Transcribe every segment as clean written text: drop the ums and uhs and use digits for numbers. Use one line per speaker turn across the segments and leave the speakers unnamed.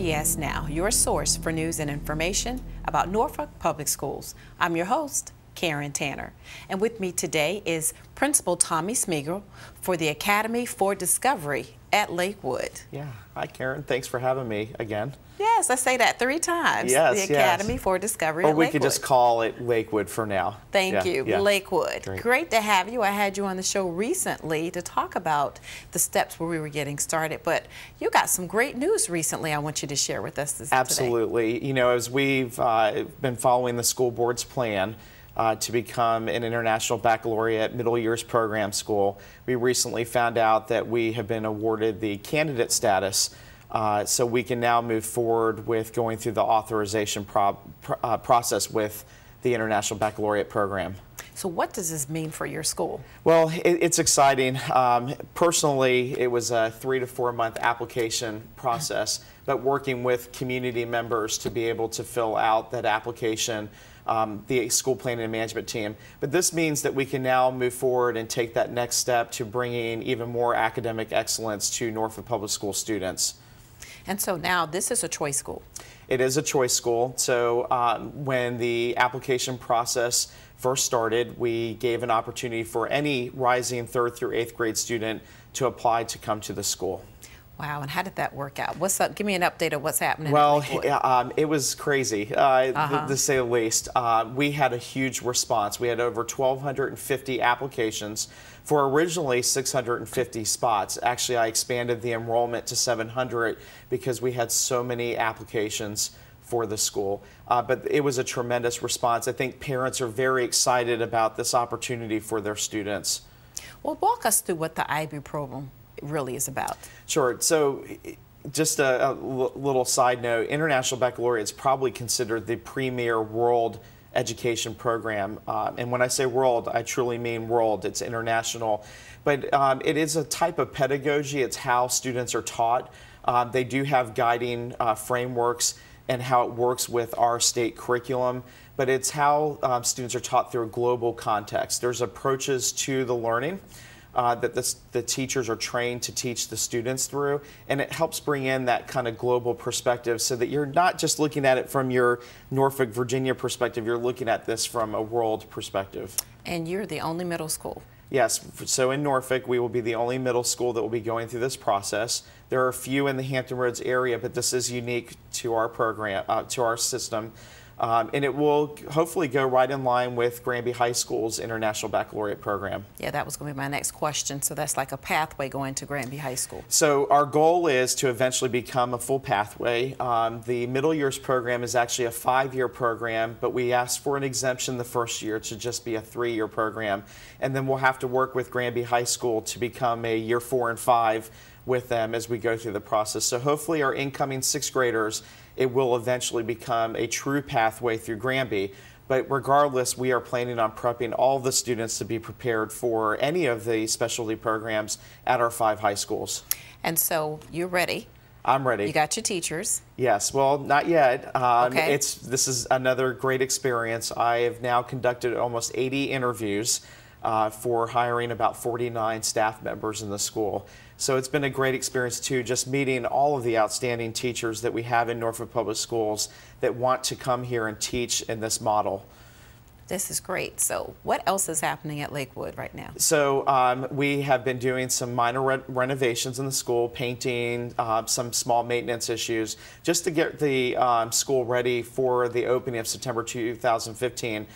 NPS Now, your source for news and information about Norfolk Public Schools. I'm your host, Karen Tanner, and with me today is Principal Tommy Smigiel for the Academy for Discovery at Lakewood.
Yeah, hi Karen, thanks for having me again.
Yes, I say that 3 times.
Yes,
the Academy for Discovery
or
at Lakewood.
Or we could just call it Lakewood for now.
Thank you, Lakewood.
Great
to have you. I had you on the show recently to talk about the steps where we were getting started, but you got some great news recently I want you to share with us today.
Absolutely. You know, as we've been following the school board's plan to become an International Baccalaureate Middle Years Program school, we recently found out that we have been awarded the candidate status, so we can now move forward with going through the authorization process with the International Baccalaureate program.
So what does this mean for your school?
Well, it's exciting. Personally, it was a 3 to 4 month application process, but working with community members to be able to fill out that application, the school planning and management team. But this means that we can now move forward and take that next step to bringing even more academic excellence to Norfolk Public School students.
And so now this is a choice school.
It is a choice school. So when the application process first started, we gave an opportunity for any rising 3rd through 8th grade student to apply to come to the school.
Wow, and how did that work out? What's up? Give me an update of what's happening.
Well, it was crazy, to say the least. We had a huge response. We had over 1,250 applications for originally 650 spots. Actually, I expanded the enrollment to 700 because we had so many applications for the school. But it was a tremendous response. I think parents are very excited about this opportunity for their students.
Well, walk us through what the IB program really is about.
Sure. So just a little side note, International Baccalaureate is probably considered the premier world education program. And when I say world, I truly mean world. It's international. But it is a type of pedagogy. It's how students are taught. They do have guiding frameworks and how it works with our state curriculum. But it's how students are taught through a global context. There's approaches to the learning that the teachers are trained to teach the students through, and it helps bring in that kind of global perspective so that you're not just looking at it from your Norfolk, Virginia perspective, you're looking at this from a world perspective.
And you're the only middle school.
Yes, so in Norfolk, we will be the only middle school that will be going through this process. There are a few in the Hampton Roads area, but this is unique to our program, to our system. And it will hopefully go right in line with Granby High School's International Baccalaureate program.
Yeah, that was going to be my next question. So that's like a pathway going to Granby High School.
So our goal is to eventually become a full pathway. The middle years program is actually a 5-year program, but we asked for an exemption the first year to just be a 3-year program. And then we'll have to work with Granby High School to become a year 4 and 5 with them as we go through the process. So hopefully our incoming 6th graders, it will eventually become a true pathway through Granby. But regardless, we are planning on prepping all the students to be prepared for any of the specialty programs at our 5 high schools.
And so you're ready.
I'm ready.
You got your teachers.
Yes, well, not yet.
Okay.
This is another great experience. I have now conducted almost 80 interviews for hiring about 49 staff members in the school. So it's been a great experience too, just meeting all of the outstanding teachers that we have in Norfolk Public Schools that want to come here and teach in this model.
This is great. So what else is happening at Lakewood right now?
So we have been doing some minor renovations in the school, painting, some small maintenance issues, just to get the school ready for the opening of September 2015.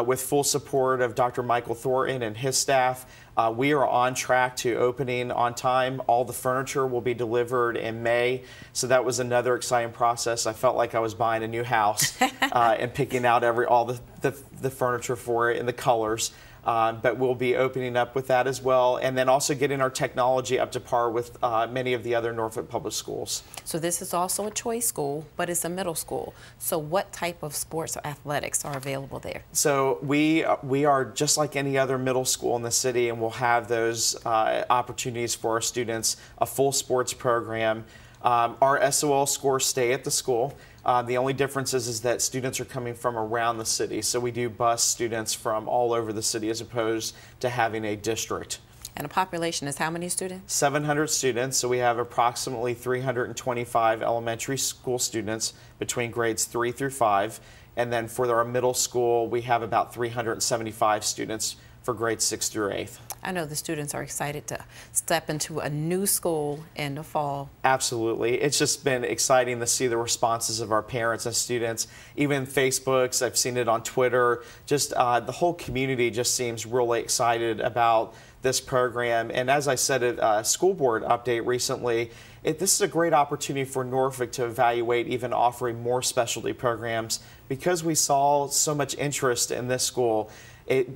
With full support of Dr. Michael Thornton and his staff, we are on track to opening on time. All the furniture will be delivered in May, so that was another exciting process. I felt like I was buying a new house and picking out all the furniture for it and the colors. But we'll be opening up with that as well, and then also getting our technology up to par with many of the other Norfolk Public Schools.
So this is also a choice school, but it's a middle school. So what type of sports or athletics are available there?
So we are just like any other middle school in the city, and we'll have those opportunities for our students, a full sports program. Our SOL scores stay at the school. The only difference is that students are coming from around the city. So we do bus students from all over the city as opposed to having a district.
And the population is how many students?
700 students, so we have approximately 325 elementary school students between grades 3 through 5. And then for our middle school, we have about 375 students for grades 6 through 8th.
I know the students are excited to step into a new school in the fall.
Absolutely. It's just been exciting to see the responses of our parents and students, even Facebooks. I've seen it on Twitter. Just the whole community just seems really excited about this program. And as I said at a school board update recently, this is a great opportunity for Norfolk to evaluate even offering more specialty programs. Because we saw so much interest in this school,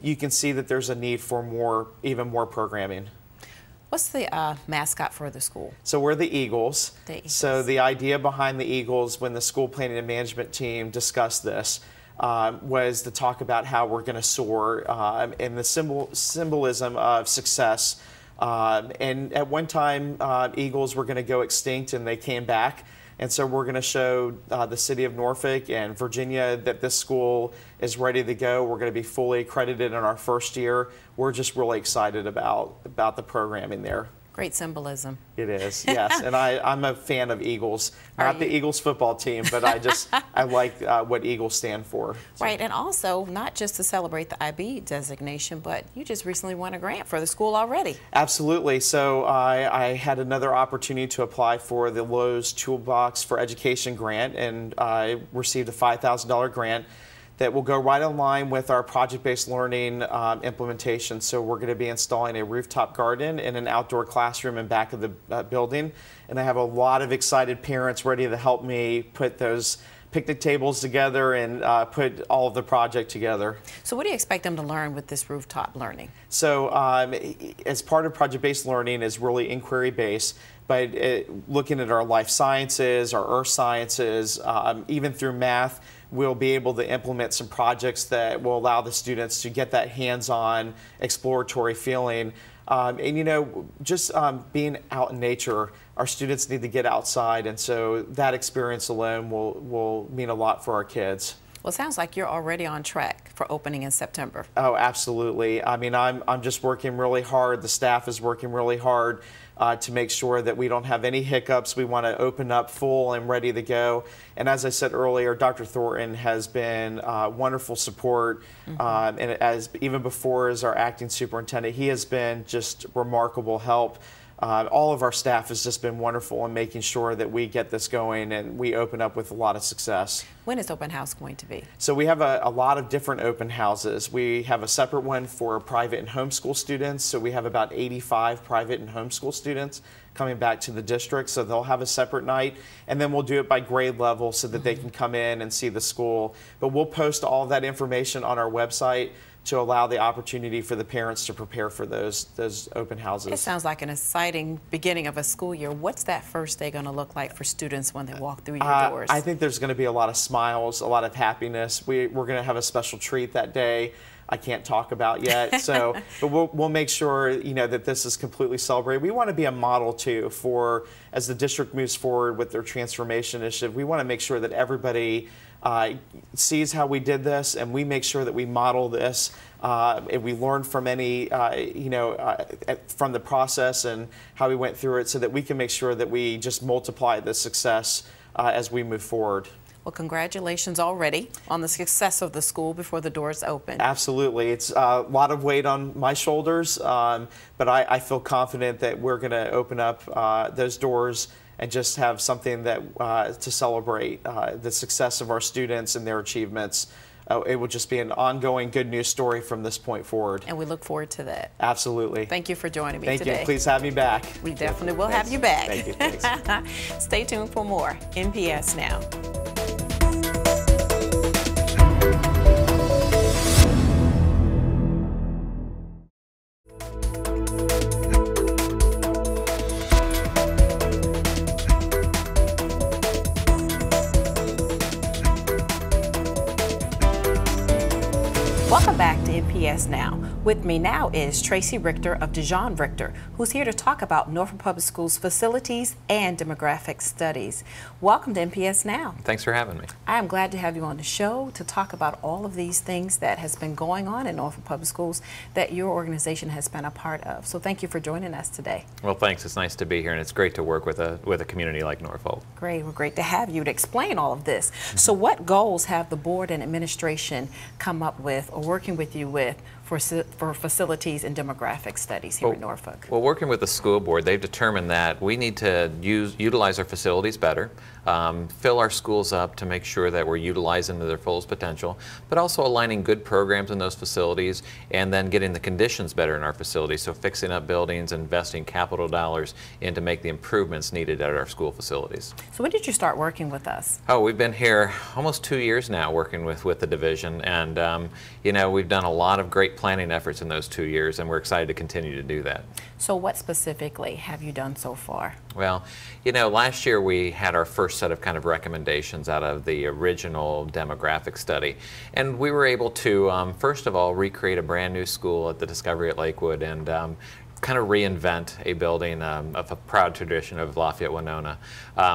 you can see that there's a need for even more programming.
What's the mascot for the school?
So we're the Eagles.
The Eagles. So
the idea behind the Eagles, when the school planning and management team discussed this, was to talk about how we're going to soar and the symbolism of success. And at one time, Eagles were going to go extinct, and they came back. And so we're going to show the city of Norfolk and Virginia that this school is ready to go. We're going to be fully accredited in our first year. We're just really excited about the programming there.
Great symbolism.
It is, yes. And I'm a fan of Eagles. Not the Eagles football team, but I like what Eagles stand for. So.
Right, and also not just to celebrate the IB designation, but you just recently won a grant for the school already.
Absolutely. So I had another opportunity to apply for the Lowe's Toolbox for Education grant, and I received a $5,000 grant that will go right in line with our project-based learning implementation. So we're going to be installing a rooftop garden and an outdoor classroom in back of the building. And I have a lot of excited parents ready to help me put those picnic tables together and put all of the project together.
So what do you expect them to learn with this rooftop learning?
So as part of project-based learning is really inquiry-based, but looking at our life sciences, our earth sciences, even through math, we'll be able to implement some projects that will allow the students to get that hands-on exploratory feeling. And you know, just being out in nature, our students need to get outside, and so that experience alone will mean a lot for our kids.
Well, it sounds like you're already on track for opening in September.
Oh, absolutely. I mean, I'm just working really hard. The staff is working really hard to make sure that we don't have any hiccups. We want to open up full and ready to go. And as I said earlier, Dr. Thornton has been wonderful support. And even before as our acting superintendent, he has been just remarkable help. All of our staff has just been wonderful in making sure that we get this going and we open up with a lot of success.
When is open house going to be?
So we have a lot of different open houses. We have a separate one for private and homeschool students. So we have about 85 private and homeschool students coming back to the district. So they'll have a separate night. And then we'll do it by grade level so that they can come in and see the school. But we'll post all of that information on our website to allow the opportunity for the parents to prepare for those open houses.
It sounds like an exciting beginning of a school year. What's that first day going to look like for students when they walk through your doors?
I think there's going to be a lot of smiles, a lot of happiness. We're going to have a special treat that day. I can't talk about yet, so but we'll make sure, you know, that this is completely celebrated. We want to be a model too for as the district moves forward with their transformation initiative. We want to make sure that everybody sees how we did this, and we make sure that we model this. And we learn from any, from the process and how we went through it, so that we can make sure that we just multiply the success as we move forward.
Well, congratulations already on the success of the school before the doors open.
Absolutely. It's a lot of weight on my shoulders, but I feel confident that we're going to open up those doors and just have something that to celebrate the success of our students and their achievements. It will just be an ongoing good news story from this point forward.
And we look forward to that.
Absolutely.
Thank you for joining me today.
Thank you. Please have me back.
We definitely will have you back.
Thank you. Thanks.
Stay tuned for more NPS Now. Welcome back to NPS Now. With me now is Tracy Richter of DeJONG-RICHTER, who's here to talk about Norfolk Public Schools facilities and demographic studies. Welcome to NPS Now.
Thanks for having me.
I am glad to have you on the show to talk about all of these things that has been going on in Norfolk Public Schools that your organization has been a part of. So thank you for joining us today.
Well, thanks. It's nice to be here, and it's great to work with a community like Norfolk.
Great. Well, great to have you to explain all of this. So what goals have the board and administration come up with or working with you with for facilities and demographic studies here in Norfolk?
Well, working with the school board, they've determined that we need to utilize our facilities better, fill our schools up to make sure that we're utilizing to their fullest potential, but also aligning good programs in those facilities and then getting the conditions better in our facilities, so fixing up buildings, investing capital dollars in to make the improvements needed at our school facilities.
So when did you start working with us?
Oh, we've been here almost 2 years now working with the division, and you know, we've done a lot of great planning efforts in those 2 years, and we're excited to continue to do that.
So what specifically have you done so far?
Well, you know, last year we had our first set of kind of recommendations out of the original demographic study, and we were able to first of all recreate a brand new school at the Discovery at Lakewood and kind of reinvent a building of a proud tradition of Lafayette, Winona.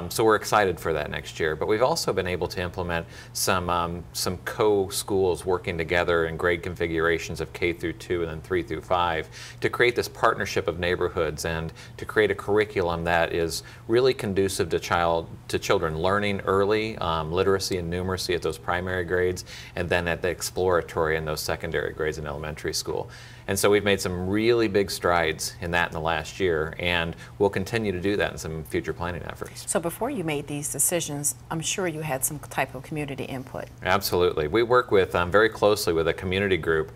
So we're excited for that next year. But we've also been able to implement some co-schools working together in grade configurations of K through 2 and then 3 through 5 to create this partnership of neighborhoods and to create a curriculum that is really conducive to children learning early, literacy and numeracy at those primary grades, and then at the exploratory in those secondary grades in elementary school. And so we've made some really big strides in that in the last year, and we'll continue to do that in some future planning efforts.
So before you made these decisions, I'm sure you had some type of community input.
Absolutely. We work with very closely with a community group.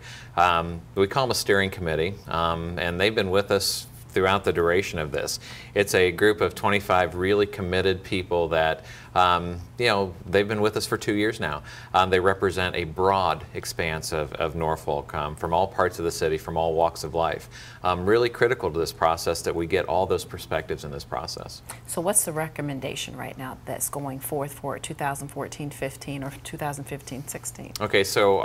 We call them a steering committee, and they've been with us throughout the duration of this. It's a group of 25 really committed people that, you know, they've been with us for 2 years now. They represent a broad expanse of Norfolk from all parts of the city, from all walks of life. Really critical to this process that we get all those perspectives in this process.
So what's the recommendation right now that's going forth for 2014-15 or 2015-16? Okay,
so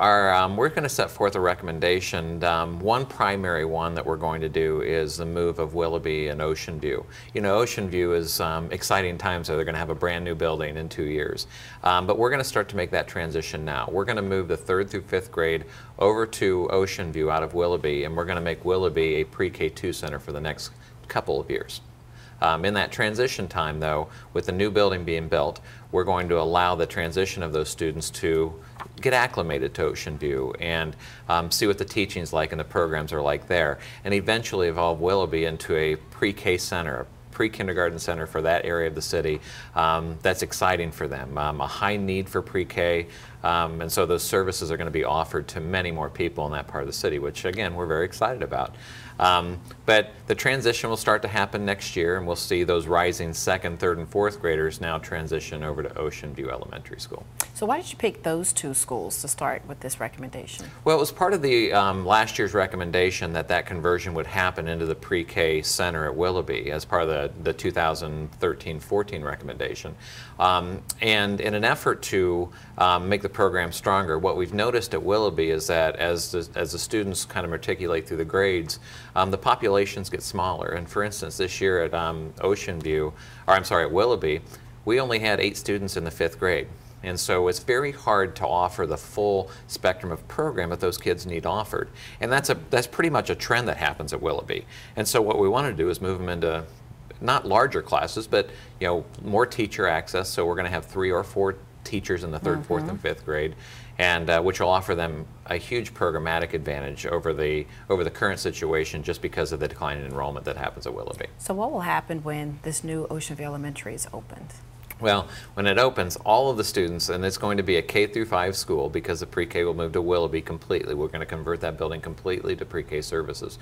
we're going to set forth a recommendation. One primary one that we're going to do is the move of Willoughby and Ocean View. You know, Ocean View is exciting times. So they're going to have a brand new building in 2 years. But we're going to start to make that transition now. We're going to move the 3rd through 5th grade over to Ocean View out of Willoughby, and we're going to make Willoughby a pre-K2 center for the next couple of years. In that transition time, though, with the new building being built, we're going to allow the transition of those students to get acclimated to Ocean View and see what the teaching's like and the programs are like there, and eventually evolve Willoughby into a pre-K center, pre-kindergarten center for that area of the city. That's exciting for them. A high need for pre-K, and so those services are going to be offered to many more people in that part of the city, which again we're very excited about. But the transition will start to happen next year, and we'll see those rising 2nd, 3rd, and 4th graders now transition over to Ocean View Elementary School.
So why did you pick those 2 schools to start with this recommendation? Well,
it was part of the last year's recommendation that conversion would happen into the pre-K center at Willoughby as part of the 2013-14 recommendation. And in an effort to make the program stronger, what we've noticed at Willoughby is that as the students kind of matriculate through the grades, the populations get smaller. And for instance, this year at at Willoughby, we only had 8 students in the 5th grade. And so it's very hard to offer the full spectrum of program that those kids need offered. And that's pretty much a trend that happens at Willoughby. And so what we want to do is move them into not larger classes, but you know, more teacher access. So we're going to have 3 or 4 teachers in the 3rd, 4th, and 5th grade, and which will offer them a huge programmatic advantage over the current situation just because of the decline in enrollment that happens at Willoughby.
So what will happen when this new Ocean View Elementary is opened?
Well, when it opens, all of the students, and it's going to be a K through 5 school because the pre-K will move to Willoughby completely. We're going to convert that building completely to pre-K services.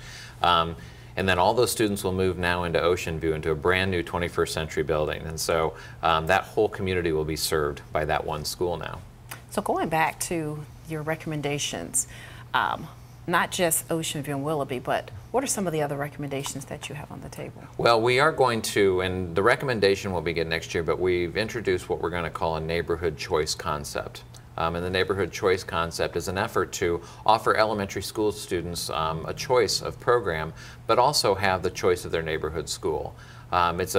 And then all those students will move now into Ocean View, into a brand new 21st century building. And so that whole community will be served by that one school now.
So going back to your recommendations, not just Ocean View and Willoughby, but what are some of the other recommendations that you have on the table?
Well, we are going to, and the recommendation will begin next year, but we've introduced what we're going to call a neighborhood choice concept. And the neighborhood choice concept is an effort to offer elementary school students a choice of program, but also have the choice of their neighborhood school. It's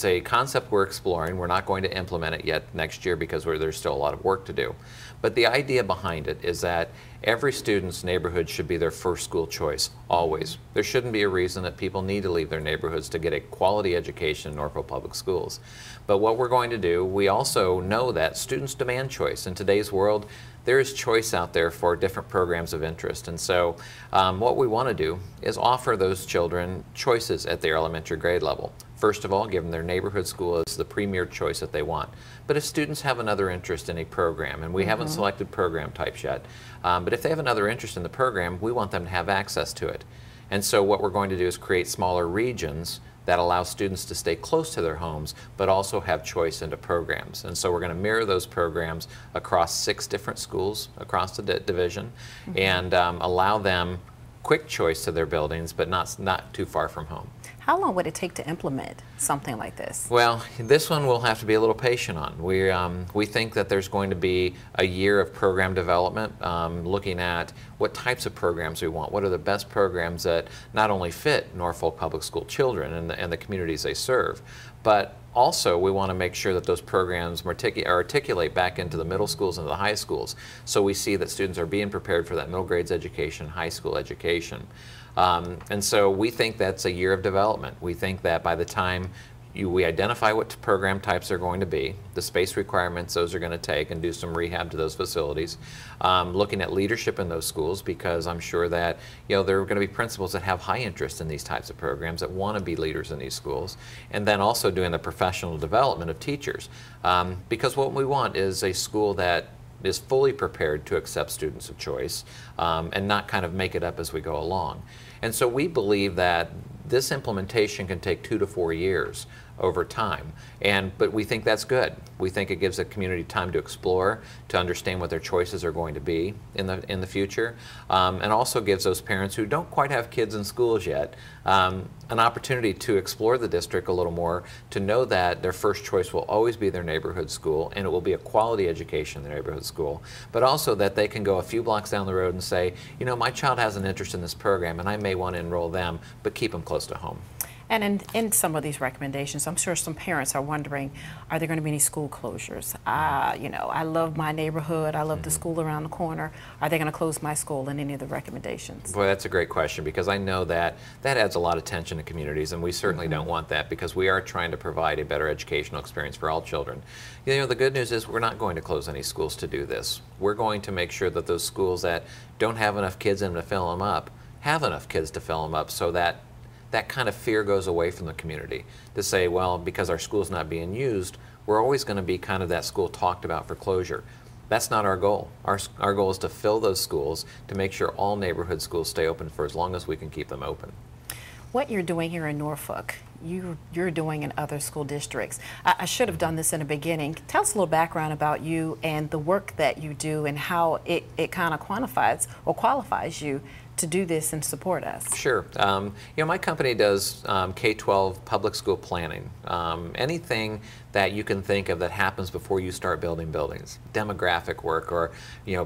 a concept we're exploring. We're not going to implement it yet next year because there's still a lot of work to do. But the idea behind it is that every student's neighborhood should be their first school choice, always. There shouldn't be a reason that people need to leave their neighborhoods to get a quality education in Norfolk Public Schools. But what we're going to do, we also know that students demand choice. In today's world, there is choice out there for different programs of interest. And so what we want to do is offer those children choices at their elementary grade level. First of all, give them their neighborhood school as the premier choice that they want. But if students have another interest in a program, and we haven't selected program types yet, but if they have another interest in the program, we want them to have access to it. And so what we're going to do is create smaller regions that allow students to stay close to their homes, but also have choice into programs. And so we're going to mirror those programs across 6 different schools across the division, and allow them quick choice to their buildings, but not too far from home.
How long would it take to implement something like this?
Well, this one we'll have to be a little patient on. We think that there's going to be a year of program development, looking at what types of programs we want. What are the best programs that not only fit Norfolk Public School children and the communities they serve, but also we want to make sure that those programs articulate back into the middle schools and the high schools, so we see that students are being prepared for that middle grades education, high school education. And so we think that's a year of development. We think that by the time we identify what program types are going to be, the space requirements those are going to take, and do some rehab to those facilities, looking at leadership in those schools, because I'm sure that there are going to be principals that have high interest in these types of programs, that want to be leaders in these schools, and then also doing the professional development of teachers, because what we want is a school that is fully prepared to accept students of choice, and not kind of make it up as we go along. And so we believe that this implementation can take 2 to 4 years over time, but we think that's good. We think it gives the community time to explore, to understand what their choices are going to be in the future, and also gives those parents who don't quite have kids in schools yet an opportunity to explore the district a little more, to know that their first choice will always be their neighborhood school, and it will be a quality education in their neighborhood school, but also that they can go a few blocks down the road and say, my child has an interest in this program and I may want to enroll them, but keep them close to home.
And in some of these recommendations, I'm sure some parents are wondering, are there going to be any school closures? I love my neighborhood. I love the school around the corner. Are they going to close my school in any of the recommendations?
Boy, that's a great question, because I know that adds a lot of tension to communities, and we certainly don't want that, because we are trying to provide a better educational experience for all children. The good news is we're not going to close any schools to do this. We're going to make sure that those schools that don't have enough kids in them to fill them up have enough kids to fill them up, so that kind of fear goes away from the community, to say, well, because our school's not being used, we're always going to be kind of that school talked about for closure. That's not our goal. Our goal is to fill those schools, to make sure all neighborhood schools stay open for as long as we can keep them open.
What you're doing here in Norfolk, you're doing in other school districts. I should have done this in the beginning. Tell us a little background about you and the work that you do, and how it kind of quantifies or qualifies you to do this and support us.
Sure. My company does K-12 public school planning. Anything that you can think of that happens before you start building buildings. Demographic work, or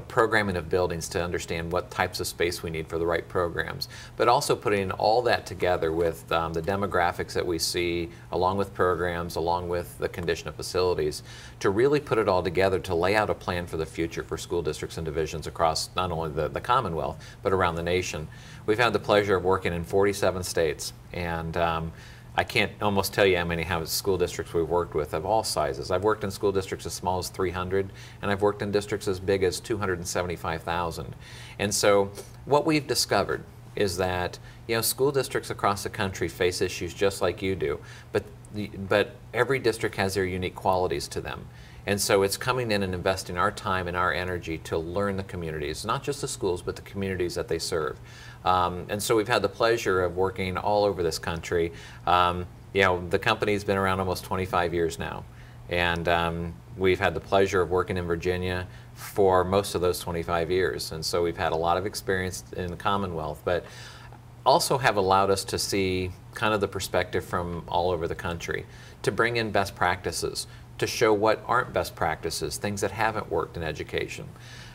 programming of buildings to understand what types of space we need for the right programs. But also putting all that together with the demographics that we see, along with programs, along with the condition of facilities, to really put it all together to lay out a plan for the future for school districts and divisions across not only the Commonwealth, but around the nation. We've had the pleasure of working in 47 states, and I can't almost tell you how many school districts we've worked with of all sizes. I've worked in school districts as small as 300, and I've worked in districts as big as 275,000. And so what we've discovered is that school districts across the country face issues just like you do, but every district has their unique qualities to them. And so it's coming in and investing our time and our energy to learn the communities, not just the schools, but the communities that they serve. And so we've had the pleasure of working all over this country. The company's been around almost 25 years now. And we've had the pleasure of working in Virginia for most of those 25 years. And so we've had a lot of experience in the Commonwealth, but also have allowed us to see kind of the perspective from all over the country, to bring in best practices, to show what aren't best practices, things that haven't worked in education.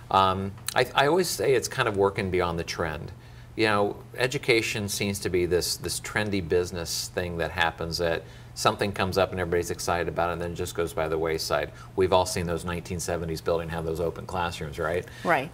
I always say it's kind of working beyond the trend. You know, education seems to be this trendy business thing that happens, that something comes up and everybody's excited about it and then it just goes by the wayside. We've all seen those 1970s buildings have those open classrooms, right?
Right.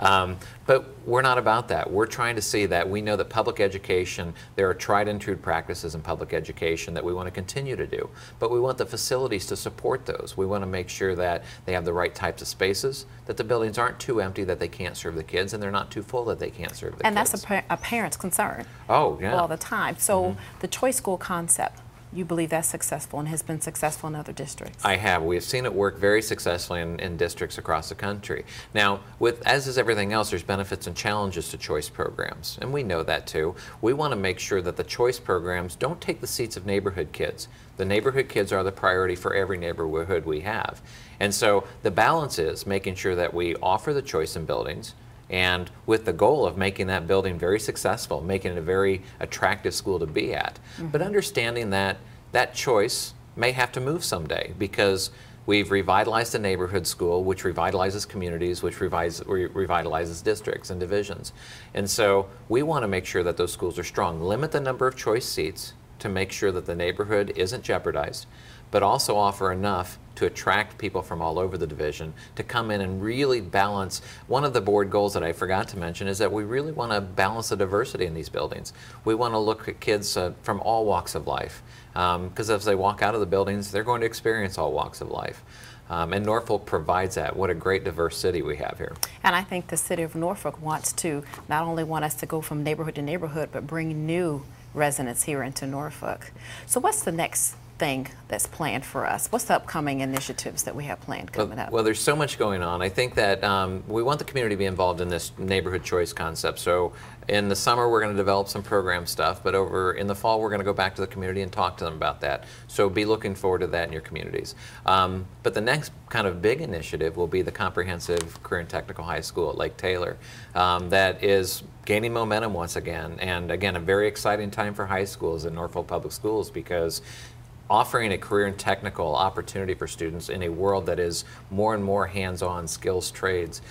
But we're not about that. We're trying to see that we know that public education, there are tried and true practices in public education that we want to continue to do. But we want the facilities to support those. We want to make sure that they have the right types of spaces, that the buildings aren't too empty that they can't serve the kids, and they're not too full that they can't serve the kids.
And that's a parent's concern.
Oh, yeah.
All the time. So the choice school concept, you believe that's successful and has been successful in other districts?
I have. We've seen it work very successfully in districts across the country. Now, as is everything else, there's benefits and challenges to choice programs, and we know that too. We want to make sure that the choice programs don't take the seats of neighborhood kids. The neighborhood kids are the priority for every neighborhood we have. And so the balance is making sure that we offer the choice in buildings, and with the goal of making that building very successful, making it a very attractive school to be at. But understanding that that choice may have to move someday, because we've revitalized a neighborhood school, which revitalizes communities, which revitalizes districts and divisions. And so we want to make sure that those schools are strong. Limit the number of choice seats to make sure that the neighborhood isn't jeopardized, but also offer enough to attract people from all over the division to come in and really balance. One of the board goals that I forgot to mention is that we really want to balance the diversity in these buildings. We want to look at kids from all walks of life, because as they walk out of the buildings, they're going to experience all walks of life. And Norfolk provides that. What a great diverse city we have here.
And I think the city of Norfolk wants to not only want us to go from neighborhood to neighborhood, but bring new residents here into Norfolk. So what's the next thing that's planned for us? What's the upcoming initiatives that we have planned coming up?
Well, there's so much going on. I think that we want the community to be involved in this neighborhood choice concept. So in the summer, we're going to develop some program stuff, but over in the fall, we're going to go back to the community and talk to them about that. So be looking forward to that in your communities. But the next kind of big initiative will be the comprehensive career and technical high school at Lake Taylor. That is gaining momentum once again. And again, a very exciting time for high schools in Norfolk Public Schools, because offering a career and technical opportunity for students in a world that is more and more hands-on skills trades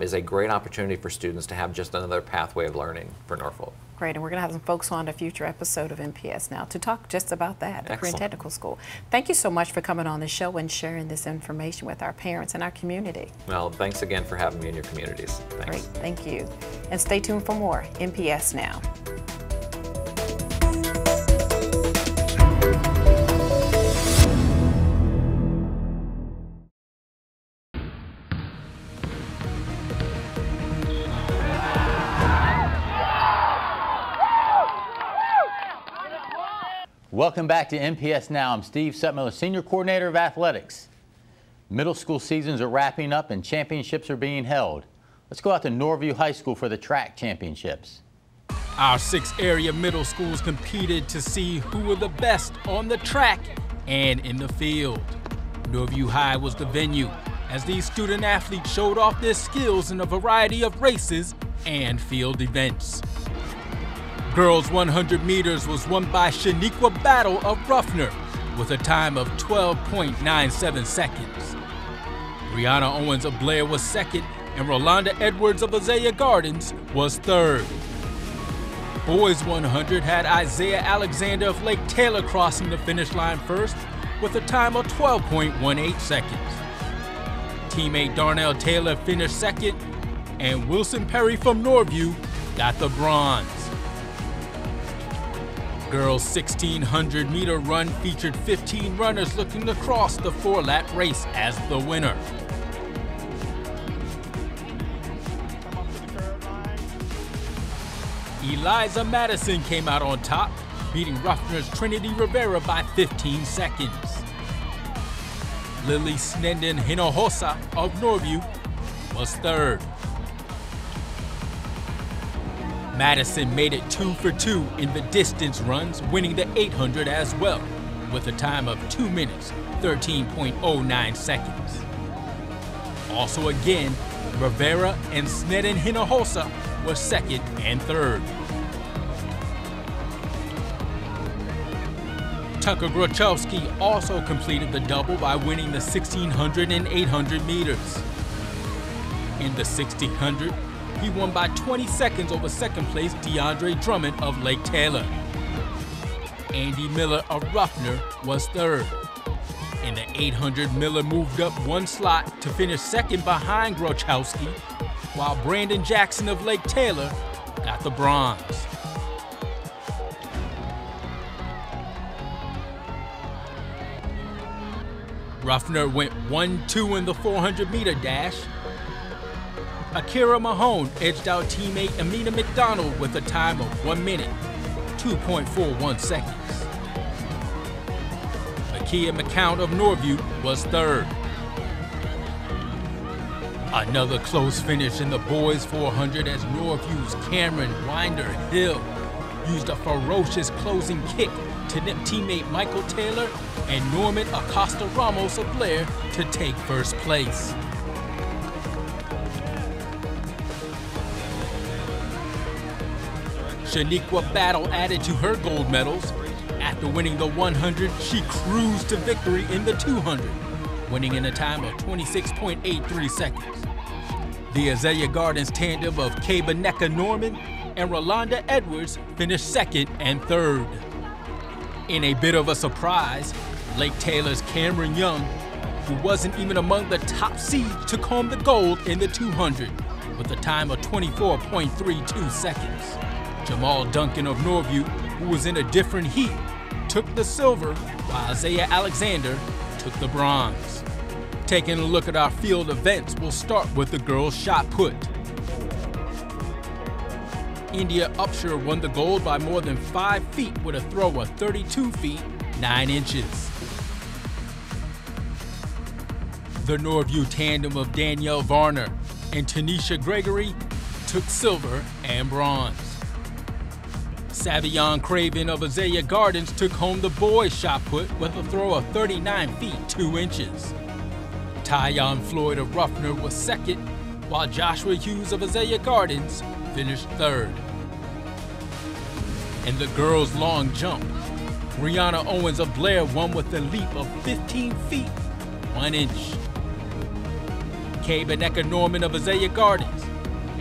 is a great opportunity for students to have just another pathway of learning for Norfolk.
Great, and we're going to have some folks on a future episode of NPS Now to talk just about that, the Career and Technical School. Thank you so much for coming on the show and sharing this information with our parents and our community.
Well, thanks again for having me in your communities. Thanks.
Great, thank you. And stay tuned for more NPS Now.
Welcome back to NPS Now. I'm Steve Suttmiller, Senior Coordinator of Athletics. Middle school seasons are wrapping up and championships are being held. Let's go out to Norview High School for the track championships.
Our 6 area middle schools competed to see who were the best on the track and in the field. Norview High was the venue, as these student athletes showed off their skills in a variety of races and field events. Girls 100 meters was won by Shaniqua Battle of Ruffner with a time of 12.97 seconds. Brianna Owens of Blair was second, and Rolanda Edwards of Azalea Gardens was third. Boys 100 had Isaiah Alexander of Lake Taylor crossing the finish line first with a time of 12.18 seconds. Teammate Darnell Taylor finished second, and Wilson Perry from Norview got the bronze. Girls 1600 meter run featured 15 runners looking to cross the 4-lap race as the winner. Eliza Madison came out on top, beating Ruffner's Trinity Rivera by 15 seconds. Lily Snenden Hinojosa of Norview was third. Madison made it 2 for 2 in the distance runs, winning the 800 as well, with a time of 2 minutes, 13.09 seconds. Also again, Rivera and Sneden Hinojosa were second and third. Tucker Grochowski also completed the double by winning the 1600 and 800 meters. In the 1600, he won by 20 seconds over second place DeAndre Drummond of Lake Taylor. Andy Miller of Ruffner was third. In the 800, Miller moved up one slot to finish second behind Grochowski, while Brandon Jackson of Lake Taylor got the bronze. Ruffner went 1-2 in the 400-meter dash. Akira Mahone edged out teammate Amina McDonald with a time of 1 minute, 2.41 seconds. Akia McCount of Norview was third. Another close finish in the boys 400 as Norview's Cameron Winder Hill used a ferocious closing kick to nip teammate Michael Taylor and Norman Acosta Ramos of Blair to take first place. Shaniqua Battle added to her gold medals. After winning the 100, she cruised to victory in the 200, winning in a time of 26.83 seconds. The Azalea Gardens tandem of Kabaneka Norman and Rolanda Edwards finished second and third. In a bit of a surprise, Lake Taylor's Cameron Young, who wasn't even among the top seeds, took home the gold in the 200 with a time of 24.32 seconds. Jamal Duncan of Norview, who was in a different heat, took the silver, while Isaiah Alexander took the bronze. Taking a look at our field events, we'll start with the girls' shot put. India Upshur won the gold by more than 5 feet with a throw of 32 feet, 9 inches. The Norview tandem of Danielle Varner and Tanisha Gregory took silver and bronze. Savion Craven of Azalea Gardens took home the boys' shot put with a throw of 39 feet, 2 inches. Tyon Floyd of Ruffner was second, while Joshua Hughes of Azalea Gardens finished third. In the girls' long jump, Brianna Owens of Blair won with a leap of 15 feet, 1 inch. Kabaneka Norman of Azalea Gardens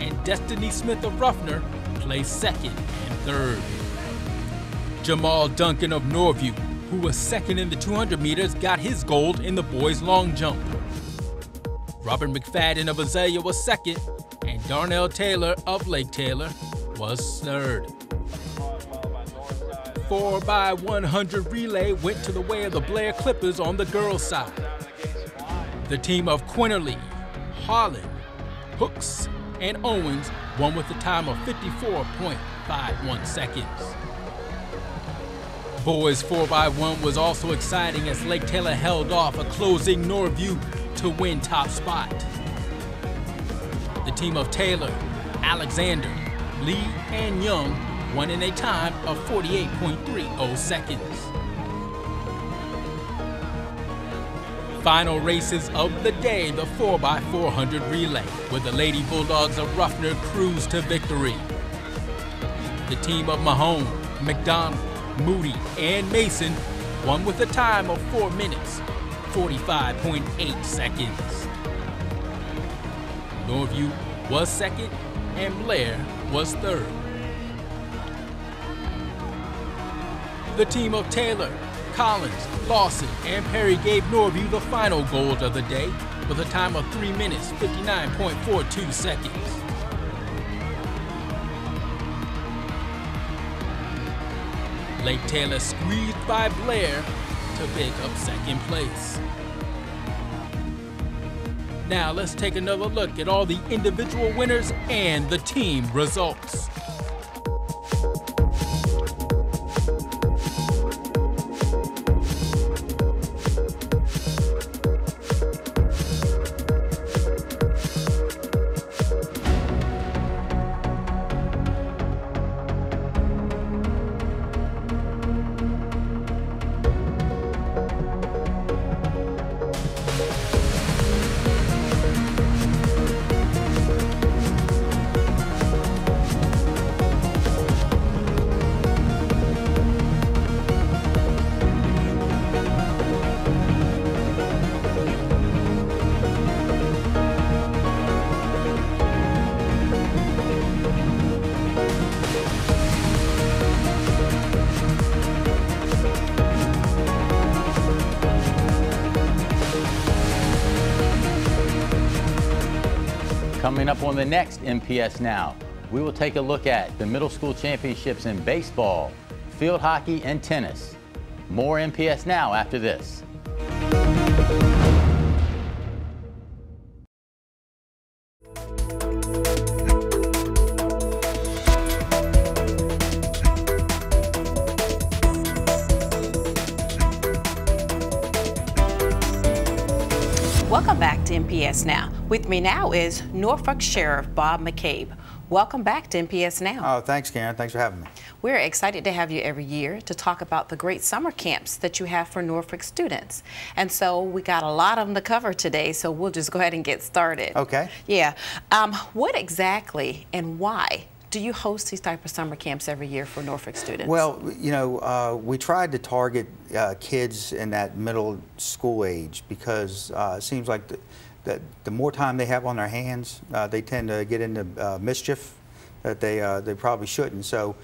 and Destiny Smith of Ruffner placed second and third. Jamal Duncan of Norview, who was second in the 200 meters, got his gold in the boys' long jump. Robert McFadden of Azalea was second, and Darnell Taylor of Lake Taylor was third. 4x100 relay went to the way of the Blair Clippers on the girls' side. The team of Quinterly, Holland, Hooks, and Owens won with a time of 54.51 seconds. Boys 4x1 was also exciting as Lake Taylor held off a closing Norview to win top spot. The team of Taylor, Alexander, Lee, and Young won in a time of 48.30 seconds. Final races of the day, the 4x400 relay, where the Lady Bulldogs of Ruffner cruised to victory. The team of Mahone, McDonald, Moody, and Mason won with a time of 4 minutes, 45.8 seconds. Norview was second, and Blair was third. The team of Taylor, Collins, Lawson, and Perry gave Norview the final gold of the day with a time of 3 minutes, 59.42 seconds. Lake Taylor squeezed by Blair to pick up second place. Now let's take another look at all the individual winners and the team results.
Coming up on the next NPS Now, we will take a look at the middle school championships in baseball, field hockey, and tennis. More NPS Now after this.
Welcome back to NPS Now. With me now is Norfolk Sheriff Bob McCabe. Welcome back to NPS Now.
Oh, thanks, Karen. Thanks for having me.
We're excited to have you every year to talk about the great summer camps that you have for Norfolk students. And so we got a lot of them to cover today, so we'll just go ahead and get started.
Okay.
Yeah. What exactly and why do you host these type of summer camps every year for Norfolk students?
Well, you know, we tried to target kids in that middle school age because it seems like the more time they have on their hands, they tend to get into mischief that they probably shouldn't. So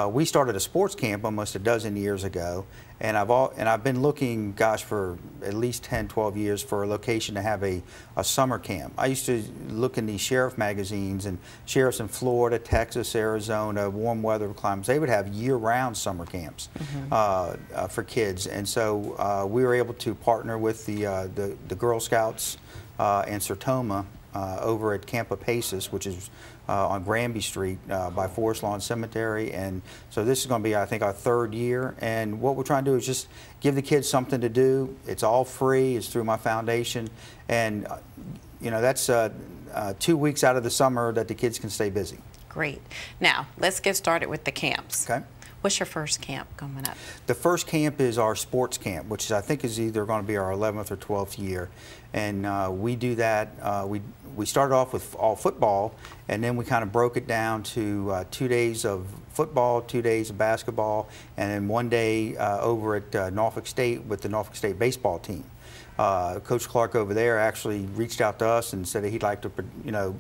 we started a sports camp almost a dozen years ago, and I've been looking, gosh, for at least 10, 12 years for a location to have a summer camp. I used to look in these sheriff magazines, and sheriffs in Florida, Texas, Arizona, warm weather climates, they would have year-round summer camps for kids. And so we were able to partner with the Girl Scouts and Sertoma over at Camp Apaces, which is on Granby Street by Forest Lawn Cemetery. And so this is going to be, I think, our third year. And what we're trying to do is just give the kids something to do. It's all free. It's through my foundation. And, you know, that's 2 weeks out of the summer that the kids can stay busy.
Great. Now, let's get started with the camps.
Okay.
What's your first camp coming up?
The first camp is our sports camp, which I think is either going to be our 11th or 12th year. And we do that. We started off with all football, and then we kind of broke it down to 2 days of football, 2 days of basketball, and then 1 day over at Norfolk State with the Norfolk State baseball team. Coach Clark over there actually reached out to us and said that he'd like to, you know,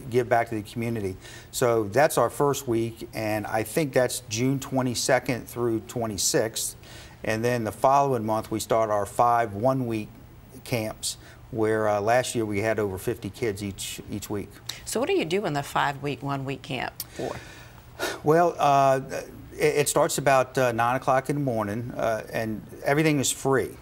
give back to the community. So that's our first week, and I think that's June 22nd through 26th. And then the following month we start our 5 one-week camps, where last year we had over 50 kids each week. So
what do you do in the 5-week, 1-week camp for?
Well, it starts about 9 o'clock in the morning, and everything is free.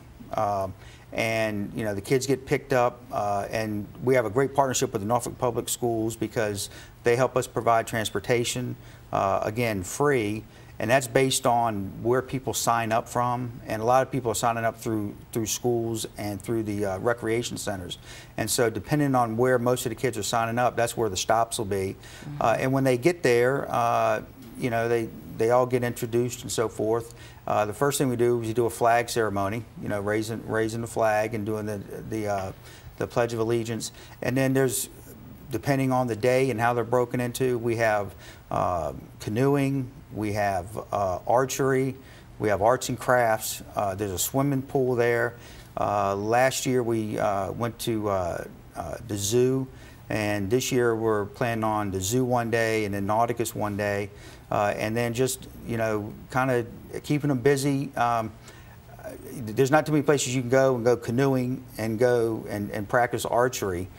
And you know, the kids get picked up, and we have a great partnership with the Norfolk Public Schools because they help us provide transportation, again, free, and that's based on where people sign up from. And a lot of people are signing up through schools and through the recreation centers. And so depending on where most of the kids are signing up, that's where the stops will be. And when they get there, you know, they all get introduced and so forth. The first thing we do is we do a flag ceremony, you know, raising the flag and doing the Pledge of Allegiance. And then there's, depending on the day and how they're broken into, we have canoeing, we have archery, we have arts and crafts. There's a swimming pool there. Last year we went to the zoo, and this year we're planning on the zoo 1 day and then Nauticus 1 day. And then just, you know, kind of keeping them busy. There's not too many places you can go canoeing and go and practice archery.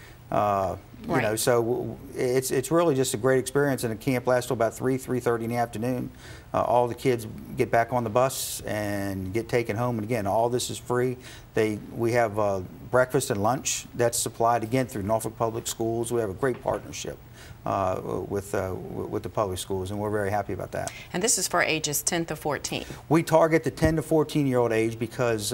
You know, so it's really just a great experience, and the camp lasts till about 3:30 in the afternoon. All the kids get back on the bus and get taken home, and again, all this is free. We have breakfast and lunch that's supplied again through Norfolk Public Schools. We have a great partnership with the public schools, and we're very happy about that.
And this is for ages 10 to 14.
We target the 10 to 14-year-old age because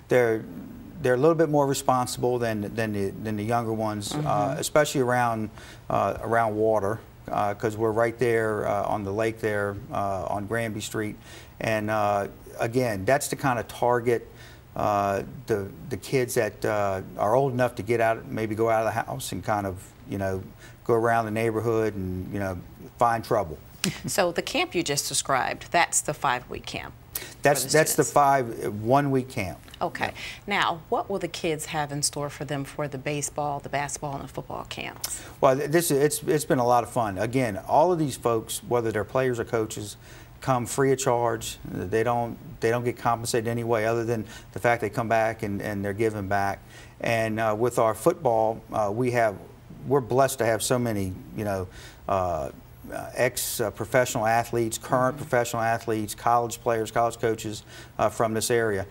they're a little bit more responsible than the younger ones, especially around water, because we're right there on the lake there on Granby Street. And again, that's to kind of target the kids that are old enough to get out, maybe go out of the house and kind of, you know, go around the neighborhood and, you know, find trouble.
So the camp you just described, that's the 5-week camp.
That's the 1-week camp.
Okay. Now, what will the kids have in store for them for the baseball, the basketball, and the football camps?
Well, it's been a lot of fun. Again, all of these folks, whether they're players or coaches, come free of charge. They don't get compensated anyway, other than the fact they come back and they're giving back. And with our football, we have we're blessed to have so many, ex-professional athletes, current professional athletes, college players, college coaches from this area.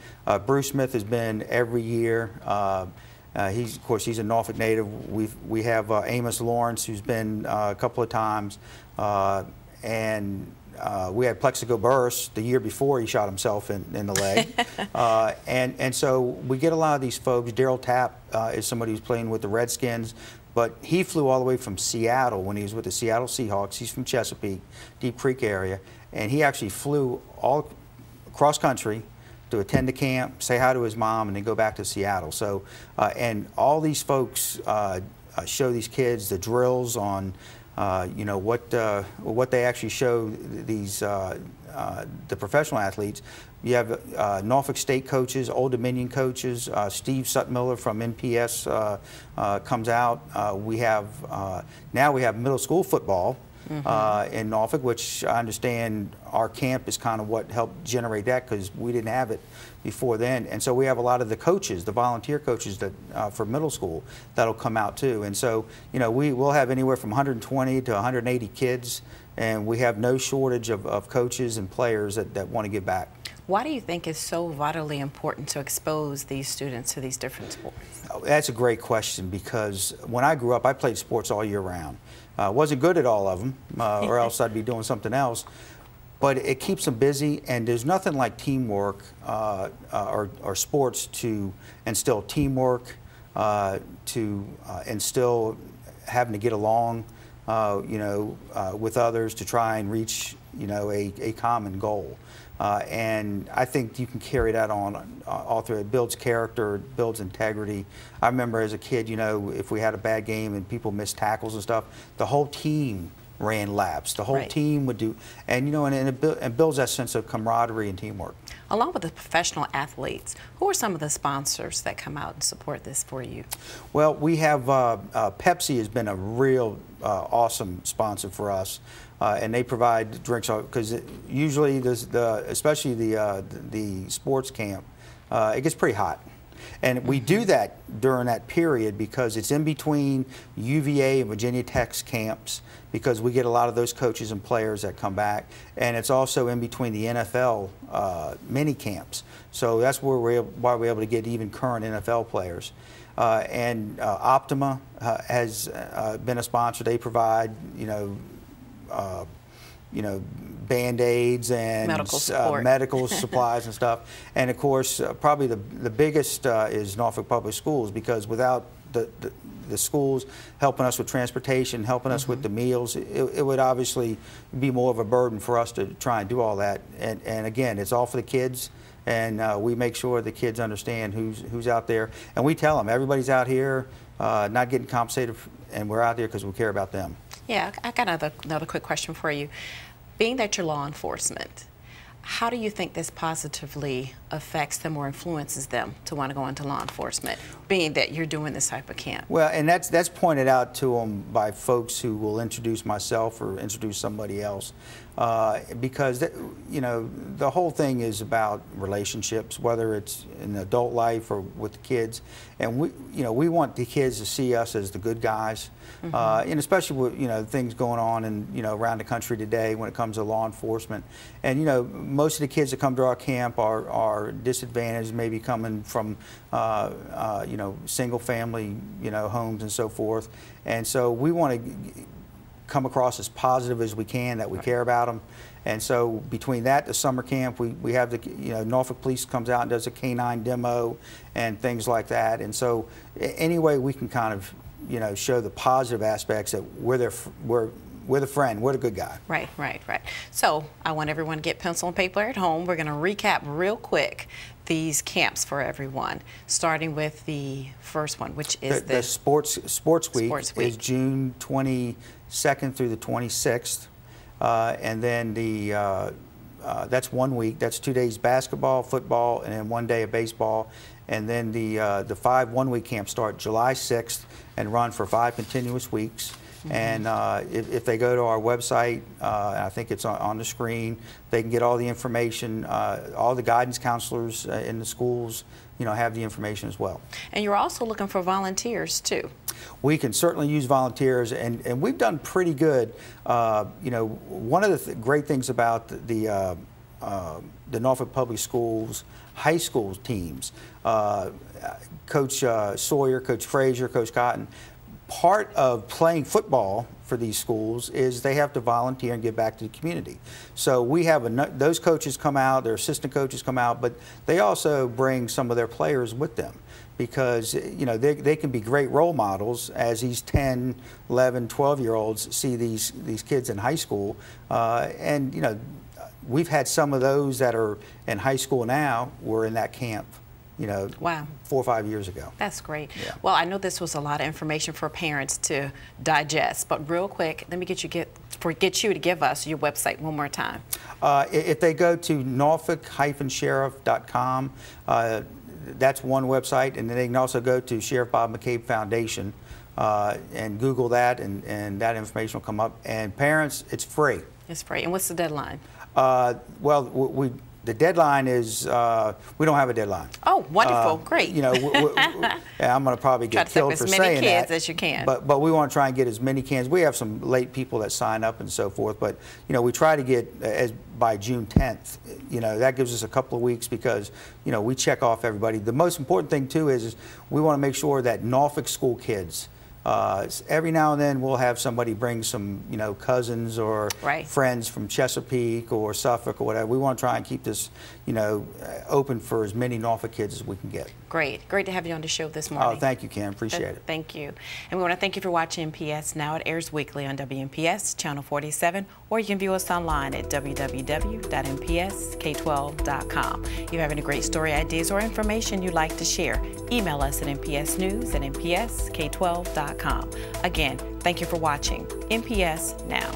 Bruce Smith has been every year. Of course, he's a Norfolk native. We have Amos Lawrence, who's been a couple of times, and we had Plexico Burris the year before he shot himself in the leg. And so we get a lot of these folks. Daryl Tapp is somebody who's playing with the Redskins, but he flew all the way from Seattle when he was with the Seattle Seahawks. He's from Chesapeake, Deep Creek area, and he actually flew all cross country to attend the camp, say hi to his mom, and then go back to Seattle. So, and all these folks show these kids the drills on, what they actually show these the professional athletes. You have Norfolk State coaches, Old Dominion coaches. Steve Suttmiller from NPS comes out. We have now we have middle school football. In Norfolk, which I understand our camp is kind of what helped generate that, because we didn't have it before then. And so we have a lot of the coaches, the volunteer coaches that for middle school, that'll come out too. And so, we'll have anywhere from 120 to 180 kids, and we have no shortage of coaches and players that want to give back.
Why do you think it's so vitally important to expose these students to these different sports?
Oh, that's a great question, because when I grew up, I played sports all year round. Wasn't good at all of them, or else I'd be doing something else. But it keeps them busy, and there's nothing like teamwork or sports to instill teamwork, to instill having to get along, with others to try and reach, a common goal. And I think you can carry that on all through. It builds character, it builds integrity. I remember as a kid, if we had a bad game and people missed tackles and stuff, the whole team ran laps. The whole team would do, and it builds that sense of camaraderie and teamwork.
Along with the professional athletes, who are some of the sponsors that come out and support this for you? Well,
we have Pepsi has been a real awesome sponsor for us. And they provide drinks, because usually, especially the sports camp, it gets pretty hot. And we do that during that period because it's in between UVA and Virginia Tech's camps, because we get a lot of those coaches and players that come back. And it's also in between the NFL mini camps. So that's why we're able to get even current NFL players. And Optima has been a sponsor. They provide, Band-Aids and medical supplies and stuff. And of course, probably the biggest is Norfolk Public Schools, because without the schools helping us with transportation, helping us with the meals, it would obviously be more of a burden for us to try and do all that. And again, it's all for the kids. And we make sure the kids understand who's out there. And we tell them, everybody's out here not getting compensated, and we're out there because we care about them.
Yeah, I got another quick question for you. Being that you're law enforcement, how do you think this positively affects them or influences them to want to go into law enforcement, being that you're doing this type of camp?
Well, and that's pointed out to them by folks who will introduce myself or introduce somebody else, because the whole thing is about relationships, whether it's in adult life or with the kids, and we want the kids to see us as the good guys, and especially with things going on and around the country today when it comes to law enforcement, and most of the kids that come to our camp are disadvantaged, maybe coming from single family homes and so forth, and so we want to come across as positive as we can, that we care about them. And so between that, the summer camp, we have the Norfolk Police comes out and does a canine demo and things like that. And so any way we can kind of show the positive aspects, that we're the friend, we're the good guy.
Right. So I want everyone to get pencil and paper at home. We're going to recap real quick these camps for everyone, starting with the first one, which is
the Sports Week is June 22nd through the 26th. And then that's 1 week. That's 2 days basketball, football, and then 1 day of baseball. And then the 5 one-week camps start July 6th and run for 5 continuous weeks. And if they go to our website, I think it's on the screen, they can get all the information. All the guidance counselors in the schools, have the information as well.
And you're also looking for volunteers too.
We can certainly use volunteers, and we've done pretty good. One of the great things about the Norfolk Public Schools high school teams, Coach Sawyer, Coach Frazier, Coach Cotton, part of playing football for these schools is they have to volunteer and give back to the community. So we have those coaches come out, their assistant coaches come out, but they also bring some of their players with them, because they can be great role models as these 10, 11, 12-year-olds see these kids in high school. We've had some of those that are in high school now were in that camp,
wow,
4 or 5 years ago.
That's great.
Yeah.
Well, I know this was a lot of information for parents to digest, but real quick, let me get you to give us your website one more time.
If they go to norfolk-sheriff.com, that's one website, and then they can also go to Sheriff Bob McCabe Foundation and Google that, and that information will come up. And parents, it's free. It's free.
And what's the deadline?
The deadline is, we don't have a deadline.
Oh, wonderful. Great.
I'm going to probably get killed for saying that.
Try to take as many kids as you can.
But we want to try and get as many kids. We have some late people that sign up and so forth, but we try to get by June 10th. That gives us a couple of weeks, because we check off everybody. The most important thing too is we want to make sure that Norfolk school kids, every now and then we'll have somebody bring some, cousins or friends from Chesapeake or Suffolk or whatever. We want to try and keep this, open for as many Norfolk kids as we can get.
Great. Great to have you on the show this morning.
Oh, thank you, Kim. Appreciate it.
Thank you. And we want to thank you for watching NPS Now. It airs weekly on WNPS, Channel 47, or you can view us online at www.npsk12.com. If you have any great story ideas or information you'd like to share, email us at npsnews@npsk12.com. Again, thank you for watching NPS Now.